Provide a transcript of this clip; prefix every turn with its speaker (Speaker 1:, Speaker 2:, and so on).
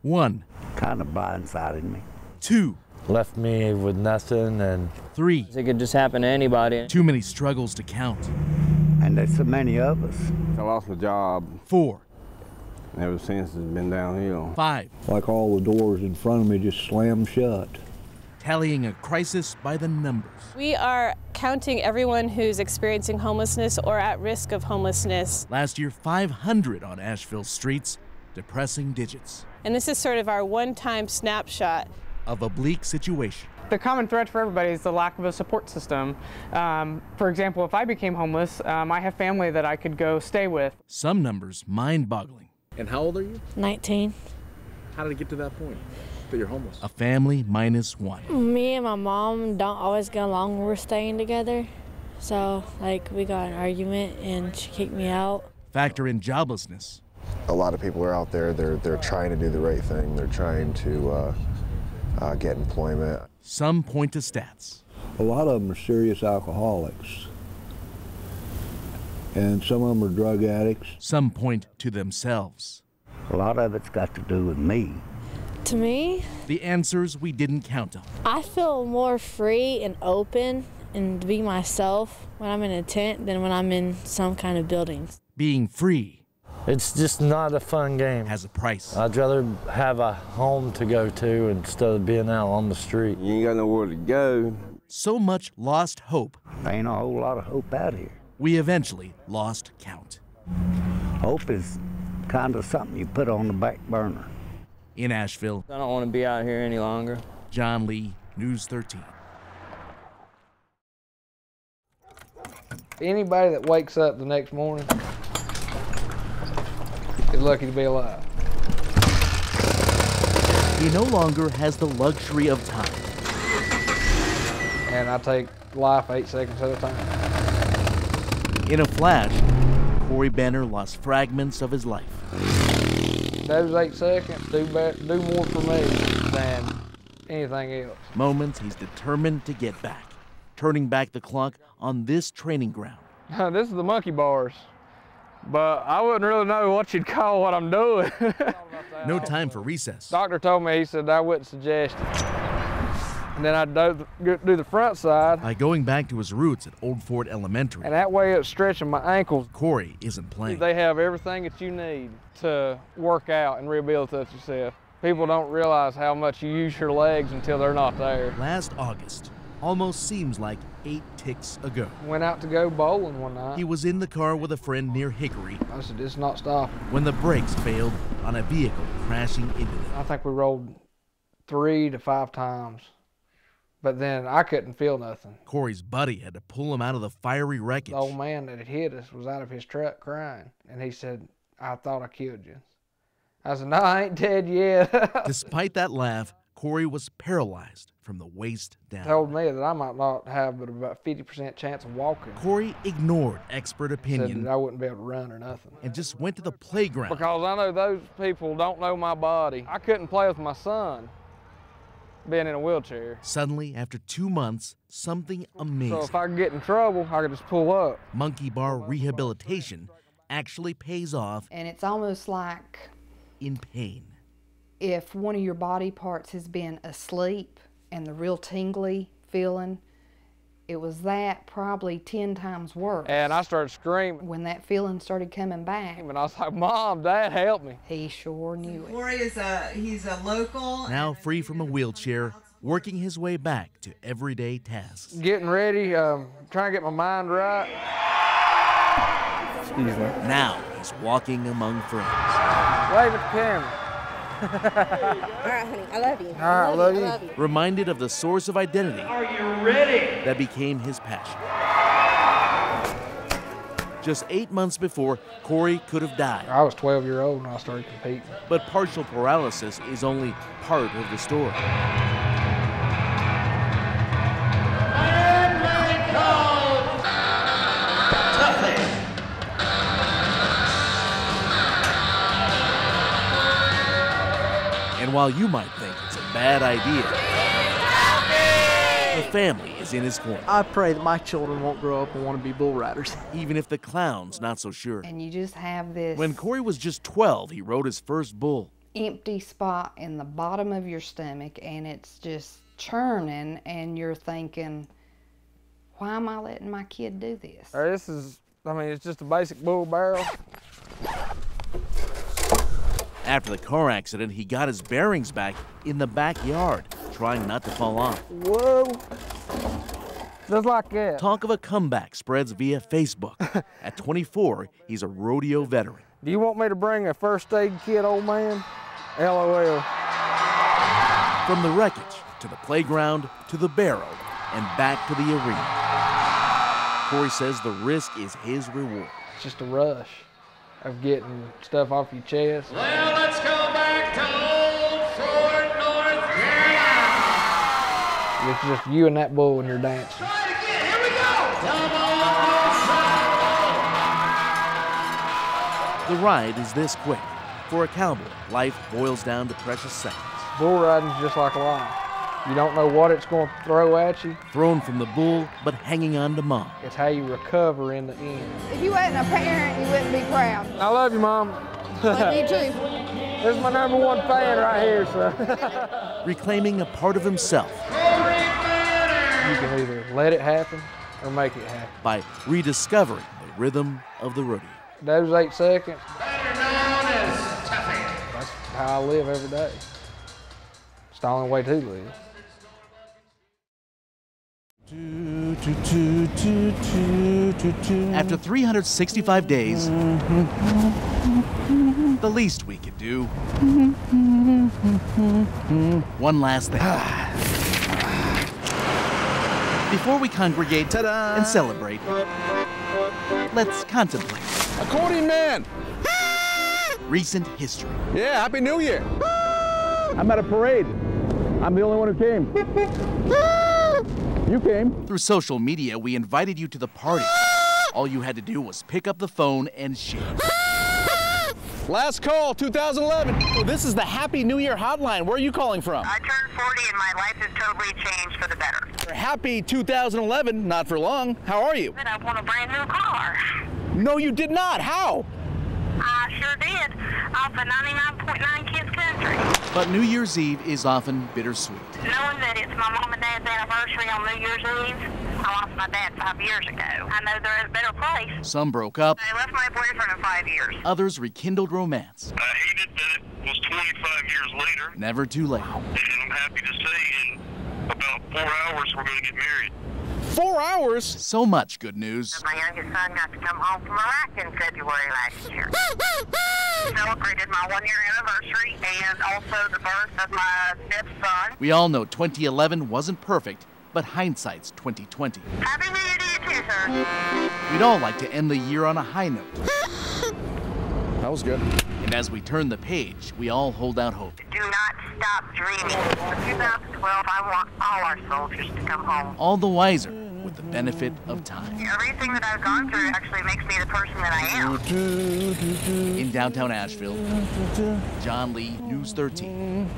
Speaker 1: 1.
Speaker 2: Kind of blindsided me.
Speaker 1: 2.
Speaker 3: Left me with nothing. And
Speaker 1: 3.
Speaker 4: It could just happen to anybody.
Speaker 1: Too many struggles to count.
Speaker 2: And there's so many of us.
Speaker 5: I lost my job.
Speaker 1: 4.
Speaker 5: Ever since it's been downhill.
Speaker 1: 5.
Speaker 6: Like all the doors in front of me just slammed shut.
Speaker 1: Tallying a crisis by the numbers.
Speaker 7: We are counting everyone who's experiencing homelessness or at risk of homelessness.
Speaker 1: Last year, 500 on Asheville's streets. Depressing digits.
Speaker 7: And this is sort of our one-time snapshot
Speaker 1: Of a bleak situation.
Speaker 8: The common thread for everybody is the lack of a support system. For example, if I became homeless, I have family that I could go stay with.
Speaker 1: Some numbers mind-boggling.
Speaker 9: And how old are you?
Speaker 10: 19.
Speaker 9: How did it get to that point that you're homeless?
Speaker 1: A family minus 1.
Speaker 10: Me and my mom don't always get along when we're staying together. So, we got an argument and she kicked me out.
Speaker 1: Factor in joblessness.
Speaker 11: A lot of people are out there, they're trying to do the right thing. They're trying to get employment.
Speaker 1: Some point to stats.
Speaker 6: A lot of them are serious alcoholics. And some of them are drug addicts.
Speaker 1: Some point to themselves.
Speaker 2: A lot of it's got to do with me.
Speaker 10: To me,
Speaker 1: The answers we didn't count on.
Speaker 10: I feel more free and open and to be myself when I'm in a tent than when I'm in some kind of buildings.
Speaker 1: Being free
Speaker 3: it's just not a fun game.
Speaker 1: has a price.
Speaker 3: I'd rather have a home to go to instead of being out on the street.
Speaker 5: You ain't got nowhere to go.
Speaker 1: So much lost hope,
Speaker 2: There ain't a whole lot of hope out here.
Speaker 1: we eventually lost count.
Speaker 2: Hope is kind of something you put on the back burner.
Speaker 1: In Asheville,
Speaker 4: I don't want to be out here any longer.
Speaker 1: John Lee, News 13.
Speaker 12: Anybody that wakes up the next morning is lucky to be alive.
Speaker 1: He no longer has the luxury of time.
Speaker 12: And I take life 8 seconds at a time.
Speaker 1: In a flash, Corey Banner lost fragments of his life.
Speaker 12: Those 8 seconds do more for me than anything else.
Speaker 1: Moments he's determined to get back, turning back the clock on this training ground.
Speaker 12: This is the monkey bars, but I wouldn't really know what you'd call what I'm doing.
Speaker 1: No time for recess.
Speaker 12: Doctor told me, he said I wouldn't suggest it. And then I'd do the front side.
Speaker 1: By going back to his roots at Old Fort Elementary.
Speaker 12: And that way it's stretching my ankles.
Speaker 1: Corey isn't playing.
Speaker 12: They have everything that you need to work out and rehabilitate yourself. People don't realize how much you use your legs until they're not there.
Speaker 1: Last August, almost seems like 8 ticks ago.
Speaker 12: Went out to go bowling one night.
Speaker 1: He was in the car with a friend near Hickory.
Speaker 12: I said, it's not stopping.
Speaker 1: When the brakes failed on a vehicle crashing into them.
Speaker 12: I think we rolled 3 to 5 times. But then I couldn't feel nothing.
Speaker 1: Corey's buddy had to pull him out of the fiery wreckage.
Speaker 12: The old man that had hit us was out of his truck crying. And he said, I thought I killed you. I said, no, I ain't dead yet.
Speaker 1: Despite that laugh, Corey was paralyzed from the waist down.
Speaker 12: Told me that I might not have but about 50% chance of walking.
Speaker 1: Corey ignored expert opinion.
Speaker 12: Said that I wouldn't be able to run or nothing.
Speaker 1: And just went to the playground.
Speaker 12: Because I know those people don't know my body. I couldn't play with my son being in a wheelchair.
Speaker 1: Suddenly, after 2 months, something amazing.
Speaker 12: So if I get in trouble, I could just pull up.
Speaker 1: Monkey bar rehabilitation actually pays off.
Speaker 13: And it's almost like
Speaker 1: in pain.
Speaker 13: If one of your body parts has been asleep and the real tingly feeling, it was that probably 10 times worse.
Speaker 12: And I started screaming.
Speaker 13: When that feeling started coming back.
Speaker 12: And I was like, Mom, Dad, help me.
Speaker 13: He sure knew it.
Speaker 14: Corey is he's a local.
Speaker 1: Now free from a wheelchair, working his way back to everyday tasks.
Speaker 12: Getting ready, trying to get my mind right. Excuse me.
Speaker 1: Now he's walking among friends.
Speaker 12: Wave at the camera.
Speaker 15: All right, honey, I love you.
Speaker 12: All right, I love you.
Speaker 1: Reminded of the source of identity.
Speaker 12: Are you ready?
Speaker 1: That became his passion. Just 8 months before, Corey could have died.
Speaker 12: I was 12 years old when I started competing.
Speaker 1: But partial paralysis is only part of the story. And while you might think it's a bad idea, the family is in his corner.
Speaker 16: I pray that my children won't grow up and want to be bull riders.
Speaker 1: Even if the clown's not so sure.
Speaker 13: And you just have this.
Speaker 1: When Corey was just 12, he rode his first bull.
Speaker 13: empty spot in the bottom of your stomach, and it's just churning, and you're thinking, why am I letting my kid do this?
Speaker 12: This is, I mean, it's just a basic bull barrel.
Speaker 1: After the car accident, he got his bearings back in the backyard, trying not to fall off.
Speaker 12: Whoa. Just like that.
Speaker 1: Talk of a comeback spreads via Facebook. At 24, he's a rodeo veteran.
Speaker 12: Do you want me to bring a first aid kit, old man? LOL.
Speaker 1: From the wreckage to the playground to the barrel and back to the arena. Corey says the risk is his reward.
Speaker 12: It's just a rush of getting stuff off your chest.
Speaker 17: Well, let's go back to old Fort North Carolina.
Speaker 12: It's just you and that bull when you're dancing.
Speaker 17: Try it again. Here we go. Come on,
Speaker 1: The ride is this quick. For a cowboy, life boils down to precious seconds.
Speaker 12: Bull riding's just like life. You don't know what it's going to throw at you.
Speaker 1: Thrown from the bull, but hanging on to mom.
Speaker 12: It's how you recover in the end.
Speaker 18: If you wasn't a parent, you wouldn't be proud.
Speaker 12: I love you, Mom.
Speaker 18: Love you too.
Speaker 12: This is my #1 fan right here, so.
Speaker 1: Reclaiming a part of himself.
Speaker 12: You can either let it happen or make it happen.
Speaker 1: By rediscovering the rhythm of the rodeo.
Speaker 12: Those 8 seconds. That's how I live every day. It's the only way to live.
Speaker 1: After 365 days, the least we could do. One last thing. Before we congregate and celebrate, let's contemplate.
Speaker 19: Accordion man!
Speaker 1: Recent history.
Speaker 19: Yeah, Happy New Year! I'm at a parade. I'm the only one who came. You came.
Speaker 1: Through social media, we invited you to the party. All you had to do was pick up the phone and share.
Speaker 19: Last call, 2011. Oh, this is the Happy New Year hotline. Where are you calling from?
Speaker 20: I turned 40 and my life has totally changed for the better.
Speaker 19: Happy 2011, not for long. How are you?
Speaker 20: But I want a brand new car.
Speaker 19: No, you did not. How?
Speaker 20: I sure did. Off a 99.9 Kids Country.
Speaker 1: But New Year's Eve is often bittersweet.
Speaker 20: Knowing that it's my mom and dad's anniversary on New Year's Eve, I lost my dad 5 years ago. I know they're in a better place.
Speaker 1: Some broke up.
Speaker 20: I left my boyfriend of 5 years.
Speaker 1: Others rekindled romance.
Speaker 21: I hated that it was 25 years later.
Speaker 1: Never too late.
Speaker 21: And I'm happy to say in about 4 hours we're going to get married.
Speaker 19: 4 hours?
Speaker 1: So much good news.
Speaker 20: My youngest son got to come home from Iraq in February last year. Celebrated my 1-year anniversary and also the birth of my 5th son.
Speaker 1: We all know 2011 wasn't perfect, but hindsight's 2020.
Speaker 20: Happy New Year to you too, sir.
Speaker 1: We'd all like to end the year on a high note.
Speaker 19: That was good.
Speaker 1: And as we turn the page, we all hold out hope.
Speaker 20: Do not stop dreaming. In 2012, I want all our soldiers to come home.
Speaker 1: All the wiser with the benefit of time.
Speaker 20: Everything that I've gone through actually makes me the person that I am.
Speaker 1: In downtown Asheville, John Le, News 13.